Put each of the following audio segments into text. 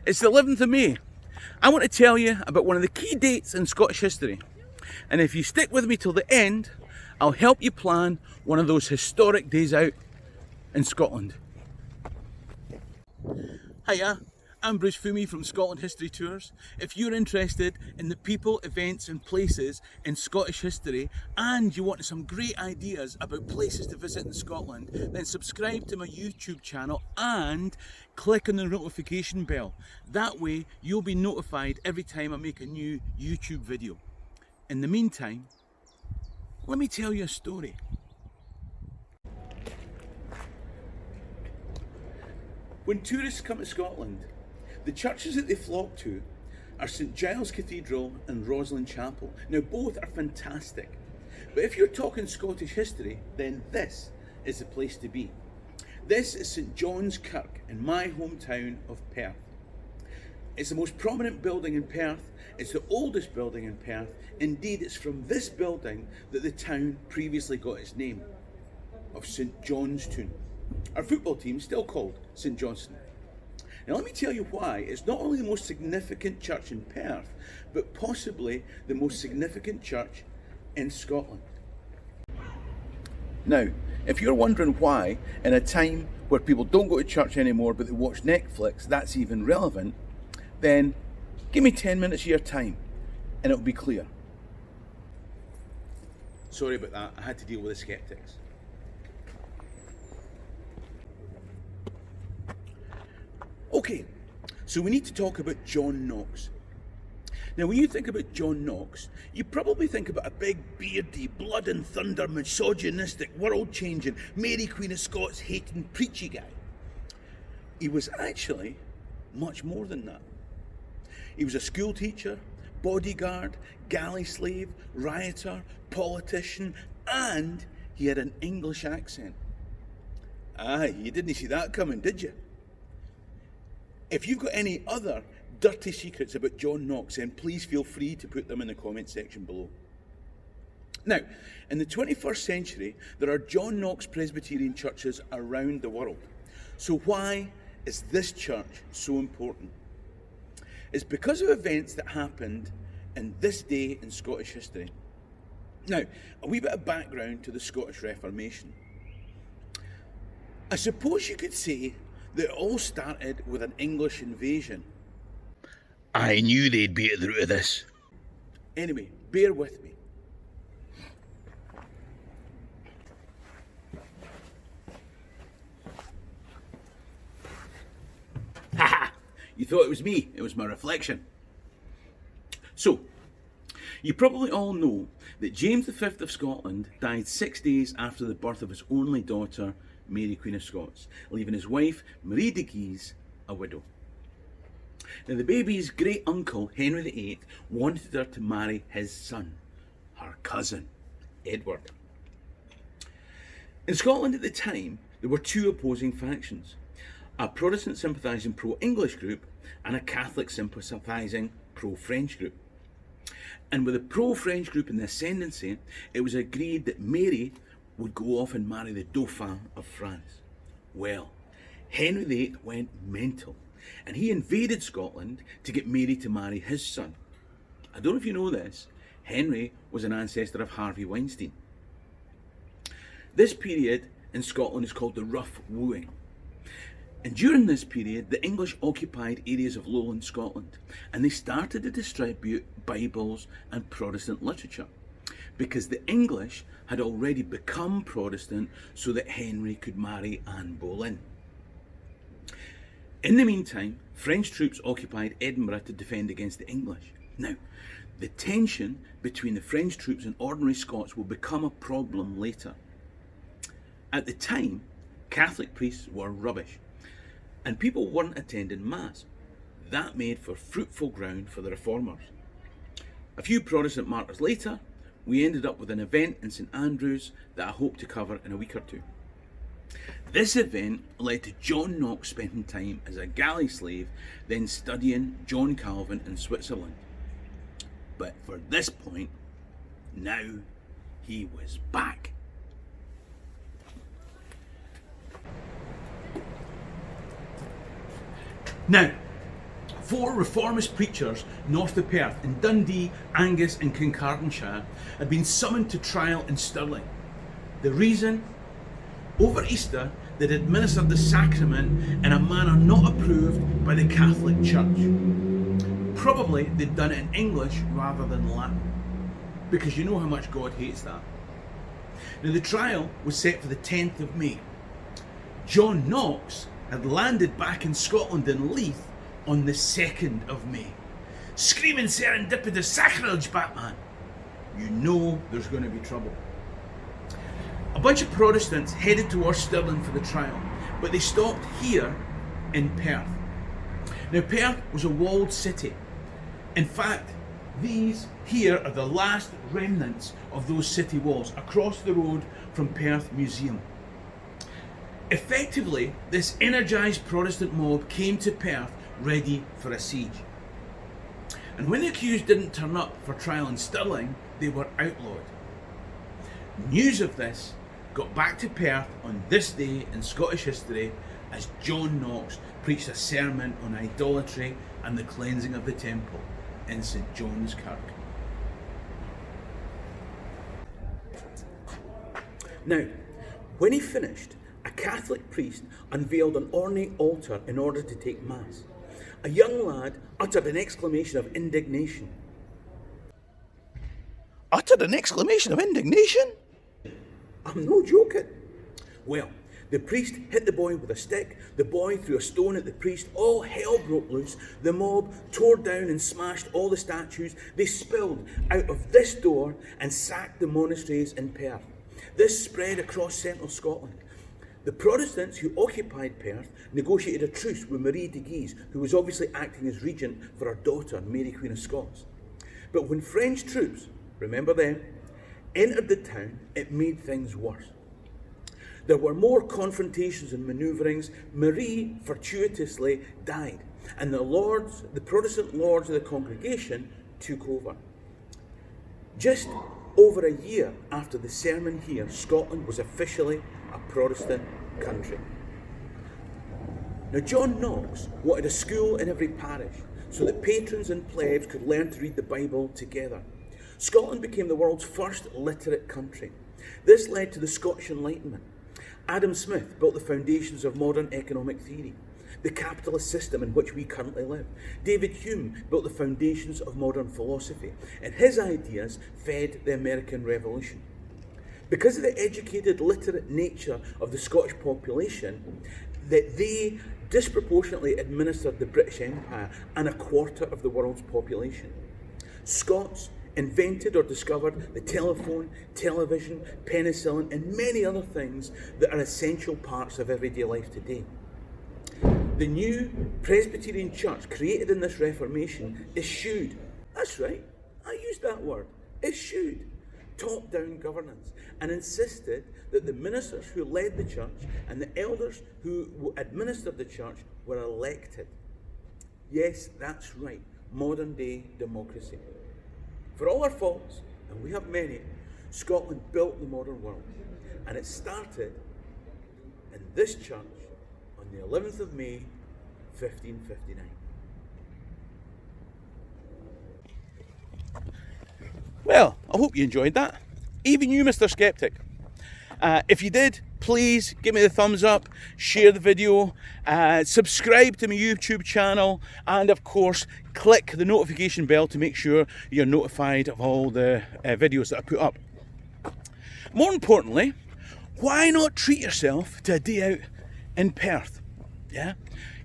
It's the 11th of May. I want to tell you about one of the key dates in Scottish history. And if you stick with me till the end, I'll help you plan one of those historic days out in Scotland. Hiya, I'm Bruce Fummey from Scotland History Tours. If you're interested in the people, events and places in Scottish history and you want some great ideas about places to visit in Scotland, then subscribe to my YouTube channel and click on the notification bell. That way you'll be notified every time I make a new YouTube video. In the meantime, let me tell you a story. When tourists come to Scotland, the churches that they flock to are St Giles Cathedral and Roslin Chapel. Now both are fantastic, but if you're talking Scottish history, then this is the place to be. This is St John's Kirk in my hometown of Perth. It's the most prominent building in Perth, it's the oldest building in Perth, indeed it's from this building that the town previously got its name, of St John's Town. Our football team is still called St Johnstone. Now let me tell you why it's not only the most significant church in Perth, but possibly the most significant church in Scotland. Now, if you're wondering why, in a time where people don't go to church anymore but they watch Netflix, that's even relevant, then give me 10 minutes of your time and it'll be clear. Sorry about that, I had to deal with the skeptics. Okay, so we need to talk about John Knox. Now when you think about John Knox, you probably think about a big, beardy, blood and thunder, misogynistic, world-changing, Mary Queen of Scots hating, preachy guy. He was actually much more than that. He was a school teacher, bodyguard, galley slave, rioter, politician, and he had an English accent. You didn't see that coming, did you? If you've got any other dirty secrets about John Knox, then please feel free to put them in the comment section below. Now, in the 21st century, there are John Knox Presbyterian churches around the world. So why is this church so important? It's because of events that happened in this day in Scottish history. Now, a wee bit of background to the Scottish Reformation. I suppose you could say that it all started with an English invasion. I knew they'd be at the root of this. Anyway, bear with me. Haha! You thought it was me, it was my reflection. So, you probably all know that James V of Scotland died 6 days after the birth of his only daughter, Mary Queen of Scots, leaving his wife, Marie de Guise, a widow. Now the baby's great uncle, Henry VIII, wanted her to marry his son, her cousin, Edward. In Scotland at the time, there were two opposing factions, a Protestant sympathising pro-English group and a Catholic sympathising pro-French group. And with the pro-French group in the ascendancy, it was agreed that Mary would go off and marry the Dauphin of France. Well, Henry VIII went mental and he invaded Scotland to get Mary to marry his son. I don't know if you know this, Henry was an ancestor of Harvey Weinstein. This period in Scotland is called the Rough Wooing. And during this period, the English occupied areas of lowland Scotland and they started to distribute Bibles and Protestant literature, because the English had already become Protestant so that Henry could marry Anne Boleyn. In the meantime, French troops occupied Edinburgh to defend against the English. Now, the tension between the French troops and ordinary Scots will become a problem later. At the time, Catholic priests were rubbish and people weren't attending Mass. That made for fruitful ground for the reformers. A few Protestant martyrs later, we ended up with an event in St Andrews that I hope to cover in a week or two. This event led to John Knox spending time as a galley slave, then studying John Calvin in Switzerland. But for this point, now he was back. Now, 4 reformist preachers north of Perth in Dundee, Angus and Kincardineshire had been summoned to trial in Stirling. The reason? Over Easter, they'd administered the sacrament in a manner not approved by the Catholic Church. Probably they'd done it in English rather than Latin, because you know how much God hates that. Now the trial was set for the 10th of May. John Knox had landed back in Scotland in Leith on the 2nd of May. Screaming serendipitous sacrilege, Batman! You know there's going to be trouble. A bunch of Protestants headed towards Stirling for the trial, but they stopped here in Perth. Now Perth was a walled city. In fact, these here are the last remnants of those city walls across the road from Perth Museum. Effectively, this energised Protestant mob came to Perth ready for a siege. And when the accused didn't turn up for trial in Stirling, they were outlawed. News of this got back to Perth on this day in Scottish history as John Knox preached a sermon on idolatry and the cleansing of the temple in St John's Kirk. Now, when he finished, a Catholic priest unveiled an ornate altar in order to take Mass. A young lad uttered an exclamation of indignation. Uttered an exclamation of indignation? I'm no joking. Well, the priest hit the boy with a stick, the boy threw a stone at the priest, all hell broke loose, the mob tore down and smashed all the statues, they spilled out of this door and sacked the monasteries in Perth. This spread across central Scotland. The Protestants who occupied Perth negotiated a truce with Marie de Guise, who was obviously acting as regent for her daughter, Mary Queen of Scots. But when French troops, remember them, entered the town, it made things worse. There were more confrontations and manoeuvrings. Marie fortuitously died, and the Protestant lords of the congregation took over. Just over a year after the sermon here, Scotland was officially a Protestant country. Now, John Knox wanted a school in every parish so that patrons and plebs could learn to read the Bible together. Scotland became the world's first literate country. This led to the Scottish Enlightenment. Adam Smith built the foundations of modern economic theory, the capitalist system in which we currently live. David Hume built the foundations of modern philosophy, and his ideas fed the American Revolution. Because of the educated, literate nature of the Scottish population, that they disproportionately administered the British Empire and a quarter of the world's population. Scots invented or discovered the telephone, television, penicillin, and many other things that are essential parts of everyday life today. The new Presbyterian Church created in this Reformation eschewed, that's right, I used that word, eschewed, top-down governance, and insisted that the ministers who led the church and the elders who administered the church were elected. Yes, that's right, modern-day democracy. For all our faults, and we have many, Scotland built the modern world, and it started in this church on the 11th of May, 1559. Well, I hope you enjoyed that. Even you, Mr. Skeptic. If you did, please give me the thumbs up, share the video, subscribe to my YouTube channel, and of course, click the notification bell to make sure you're notified of all the videos that I put up. More importantly, why not treat yourself to a day out in Perth? Yeah,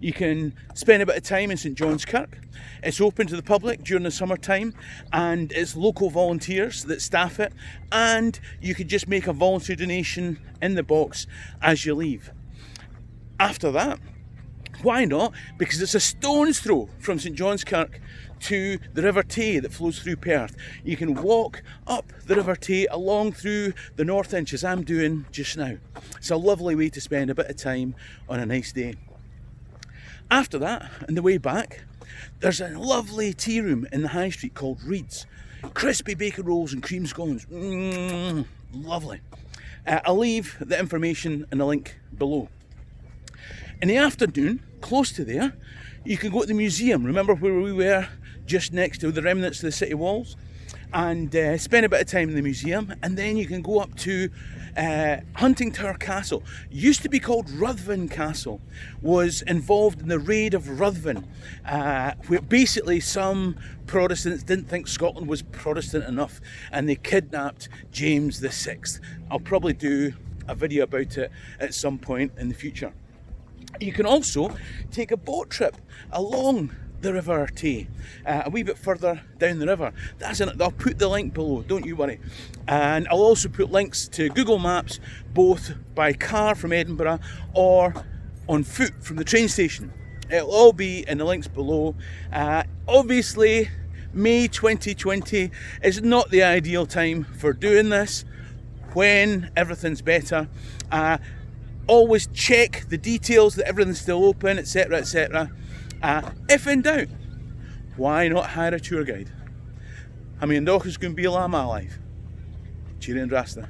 you can spend a bit of time in St John's Kirk. It's open to the public during the summertime, and it's local volunteers that staff it, and you could just make a voluntary donation in the box as you leave. After that, why not? Because it's a stone's throw from St John's Kirk to the River Tay that flows through Perth. You can walk up the River Tay along through the North Inch as I'm doing just now. It's a lovely way to spend a bit of time on a nice day. After that, on the way back, there's a lovely tea room in the high street called Reids. Crispy bacon rolls and cream scones. Lovely. I'll leave the information and the link below. In the afternoon, close to there, you can go to the museum. Remember where we were, just next to the remnants of the city walls? And spend a bit of time in the museum, and then you can go up to Huntingtower Castle. Used to be called Ruthven Castle. Was involved in the raid of Ruthven, where basically some Protestants didn't think Scotland was Protestant enough, and they kidnapped James VI. I'll probably do a video about it at some point in the future. You can also take a boat trip along the River Tay, a wee bit further down the river. That's in it. I'll put the link below, don't you worry. And I'll also put links to Google Maps, both by car from Edinburgh or on foot from the train station. It'll all be in the links below. Obviously, May 2020 is not the ideal time for doing this. When everything's better, always check the details that everything's still open, etc, etc. If in doubt, why not hire a tour guide? I mean, Dochas going to be a llama alive. Cheery and Rasta.